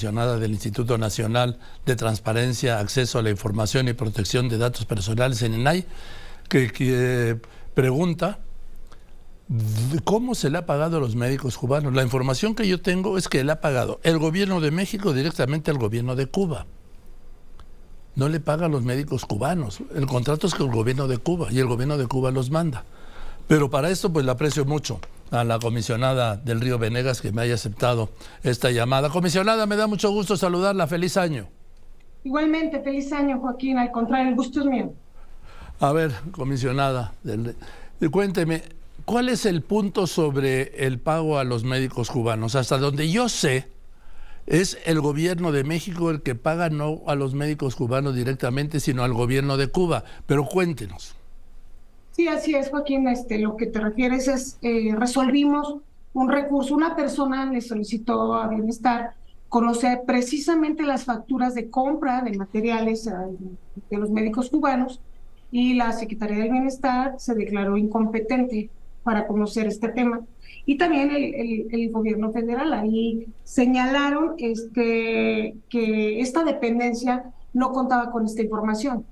comisionada del Instituto Nacional de Transparencia, Acceso a la Información y Protección de Datos Personales en INAI, que pregunta cómo se le ha pagado a los médicos cubanos. La información que yo tengo es que le ha pagado el gobierno de México directamente al gobierno de Cuba. No le paga a los médicos cubanos. El contrato es con el gobierno de Cuba y el gobierno de Cuba los manda. Pero para esto pues le aprecio mucho a la comisionada del Río Venegas que me haya aceptado esta llamada. Comisionada, me da mucho gusto saludarla. Feliz año. Igualmente, feliz año, Joaquín. Al contrario, el gusto es mío. A ver, comisionada, cuénteme, ¿cuál es el punto sobre el pago a los médicos cubanos? Hasta donde yo sé, es el gobierno de México el que paga no a los médicos cubanos directamente, sino al gobierno de Cuba. Pero cuéntenos. Sí, así es, Joaquín. Lo que te refieres es, resolvimos un recurso. Una persona le solicitó a Bienestar conocer precisamente las facturas de compra de materiales de los médicos cubanos, y la Secretaría del Bienestar se declaró incompetente para conocer este tema. Y también el gobierno federal, ahí señalaron que esta dependencia no contaba con esta información.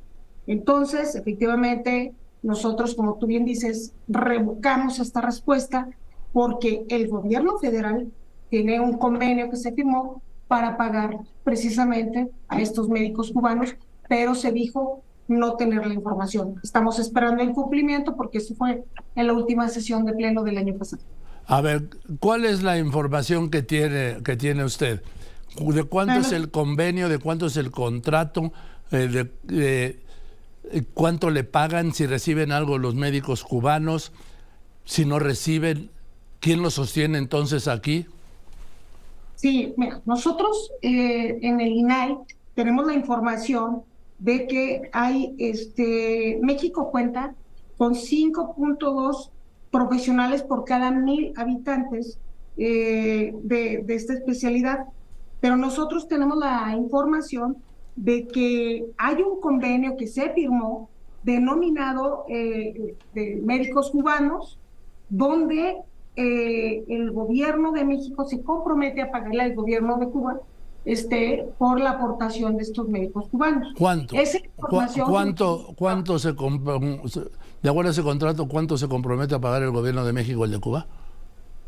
Entonces, efectivamente, nosotros, como tú bien dices, revocamos esta respuesta porque el gobierno federal tiene un convenio que se firmó para pagar precisamente a estos médicos cubanos, pero se dijo no tener la información. Estamos esperando el cumplimiento porque eso fue en la última sesión de pleno del año pasado. A ver, ¿cuál es la información que tiene usted? ¿De cuánto es el convenio? ¿De cuánto es el contrato? ¿Cuánto le pagan? Si reciben algo los médicos cubanos, si no reciben, ¿quién lo sostiene entonces aquí? Sí, mira, nosotros en el INAI tenemos la información de que hay, México cuenta con 5.2 profesionales por cada 1,000 habitantes de esta especialidad, pero nosotros tenemos la información de que hay un convenio que se firmó denominado de médicos cubanos, donde el gobierno de México se compromete a pagarle al gobierno de Cuba por la aportación de estos médicos cubanos. ¿Cuánto? Esa información, ¿Cuánto de acuerdo a ese contrato, cuánto se compromete a pagar el gobierno de México, el de Cuba?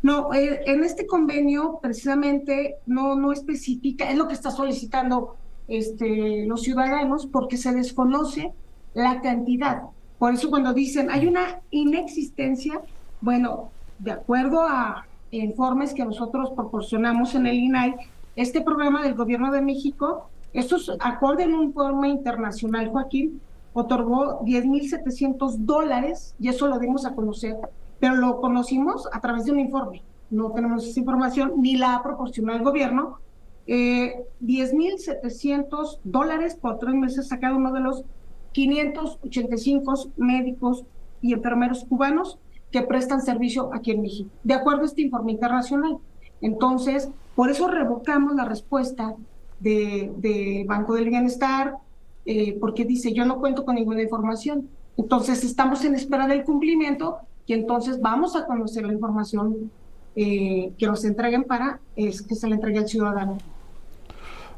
No, en este convenio precisamente no especifica, es lo que está solicitando los ciudadanos, porque se desconoce la cantidad. Por eso cuando dicen hay una inexistencia, bueno, de acuerdo a informes que nosotros proporcionamos en el INAI, este programa del gobierno de México, esto es acorde en un informe internacional, Joaquín, otorgó $10,700, y eso lo dimos a conocer, pero lo conocimos a través de un informe. No tenemos esa información, ni la ha proporcionado el gobierno. $10,700 por 3 meses a cada uno de los 585 médicos y enfermeros cubanos que prestan servicio aquí en México, de acuerdo a este informe internacional. Entonces, por eso revocamos la respuesta de Banco del Bienestar, porque dice, yo no cuento con ninguna información. Entonces, estamos en espera del cumplimiento, y entonces vamos a conocer la información que nos entreguen para que se le entregue al ciudadano.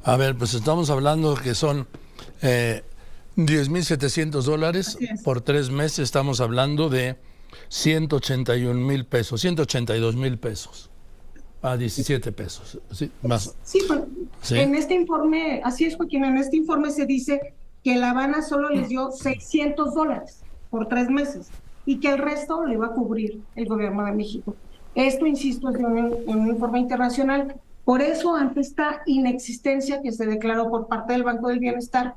A ver, pues estamos hablando que son $10,700 por 3 meses. Estamos hablando de 181,000 pesos, 182,000 pesos a 17 pesos. ¿Sí? Más. Sí, bueno, ¿sí? En este informe, así es, Joaquín, en este informe se dice que La Habana solo les dio $600 por 3 meses y que el resto le va a cubrir el gobierno de México. Esto, insisto, es un informe internacional. Por eso, ante esta inexistencia que se declaró por parte del Banco del Bienestar,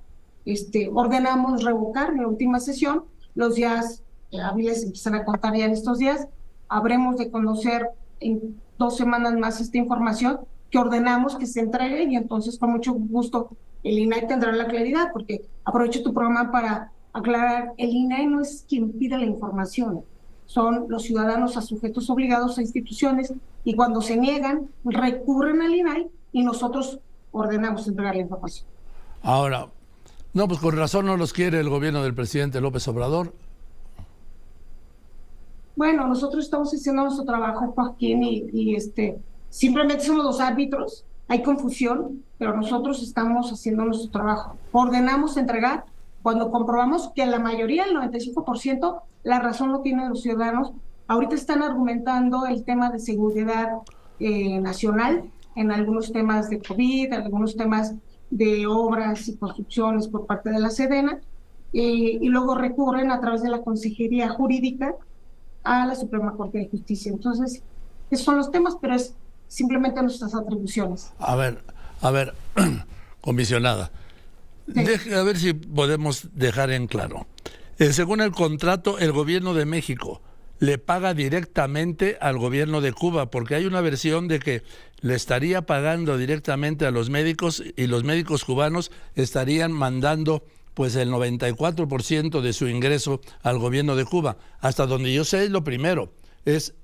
ordenamos revocar en la última sesión. Los días hábiles empiezan a contar ya en estos días. Habremos de conocer en 2 semanas más esta información que ordenamos que se entregue, y entonces con mucho gusto el INAI tendrá la claridad, porque aprovecho tu programa para aclarar, el INAI no es quien pide la información, son los ciudadanos a sujetos obligados a instituciones, y cuando se niegan, recurren al INAI y nosotros ordenamos entregar la información. Ahora, no, pues con razón no los quiere el gobierno del presidente López Obrador. Bueno, nosotros estamos haciendo nuestro trabajo, Joaquín, y simplemente somos los árbitros hay confusión, pero nosotros estamos haciendo nuestro trabajo. Ordenamos entregar cuando comprobamos que la mayoría, el 95%, la razón lo tienen los ciudadanos. Ahorita están argumentando el tema de seguridad nacional, en algunos temas de COVID, en algunos temas de obras y construcciones por parte de la Sedena, y luego recurren a través de la Consejería Jurídica a la Suprema Corte de Justicia. Entonces, esos son los temas, pero es simplemente nuestras atribuciones. A ver, comisionada, sí. A ver si podemos dejar en claro. Según el contrato, el gobierno de México le paga directamente al gobierno de Cuba, porque hay una versión de que le estaría pagando directamente a los médicos y los médicos cubanos estarían mandando pues el 94% de su ingreso al gobierno de Cuba. Hasta donde yo sé, es lo primero, es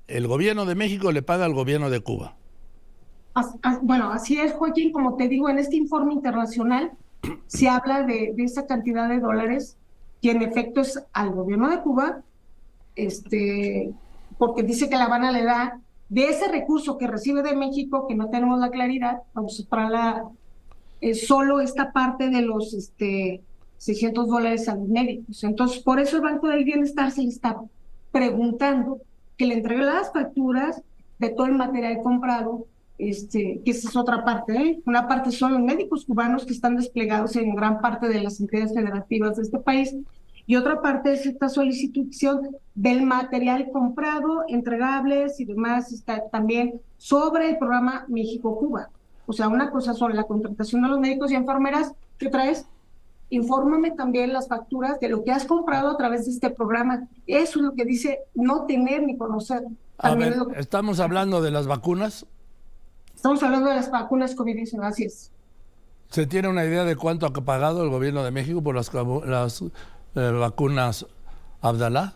el gobierno de México le paga al gobierno de Cuba. Bueno, así es, Joaquín, como te digo, en este informe internacional se habla de esa cantidad de dólares que en efecto es al gobierno de Cuba, porque dice que La Habana le da de ese recurso que recibe de México, que no tenemos la claridad, vamos a separar solo esta parte de los $600 a los médicos. Entonces, por eso el Banco del Bienestar se le está preguntando que le entregue las facturas de todo el material comprado, que esa es otra parte, Una parte son los médicos cubanos que están desplegados en gran parte de las entidades federativas de este país, y otra parte es esta solicitud del material comprado, entregables y demás, está también sobre el programa México-Cuba. O sea, una cosa sobre la contratación de los médicos y enfermeras, ¿qué traes? Infórmame también las facturas de lo que has comprado a través de este programa. Eso es lo que dice no tener ni conocer. También ¿estamos hablando de las vacunas? Estamos hablando de las vacunas COVID-19, así es. ¿Se tiene una idea de cuánto ha pagado el gobierno de México por las vacunas Abdalá?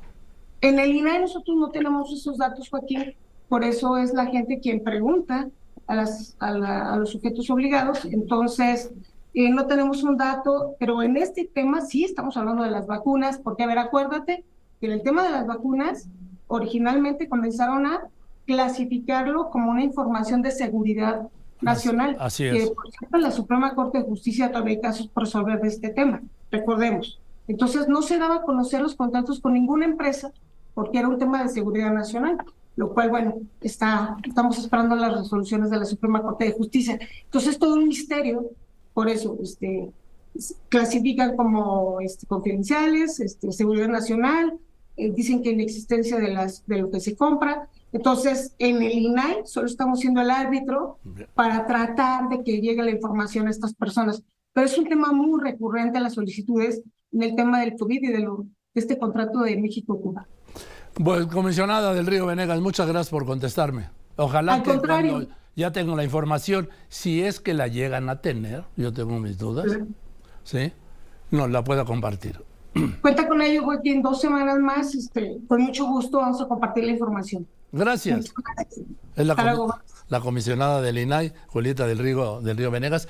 En el INAI nosotros no tenemos esos datos, Joaquín, por eso es la gente quien pregunta a los sujetos obligados. Entonces, no tenemos un dato, pero en este tema sí estamos hablando de las vacunas, porque, a ver, acuérdate que en el tema de las vacunas, originalmente comenzaron a clasificarlo como una información de seguridad nacional. Así es. Que, por ejemplo, en la Suprema Corte de Justicia todavía hay casos por resolver de este tema, recordemos. Entonces, no se daba a conocer los contratos con ninguna empresa porque era un tema de seguridad nacional, lo cual, bueno, estamos esperando las resoluciones de la Suprema Corte de Justicia. Entonces, todo un misterio, por eso clasifican como confidenciales, seguridad nacional, dicen que en existencia de lo que se compra. Entonces, en el INAI solo estamos siendo el árbitro para tratar de que llegue la información a estas personas. Pero es un tema muy recurrente a las solicitudes en el tema del COVID y de este contrato de México-Cuba. Pues, comisionada del Río Venegas, muchas gracias por contestarme. Ojalá que cuando ya tengo la información, si es que la llegan a tener, yo tengo mis dudas, ¿sí? No, la pueda compartir. Cuenta con ello, Joaquín, 2 semanas más, con mucho gusto vamos a compartir la información. Gracias. Es la comisionada del INAI, Julieta del Río Venegas.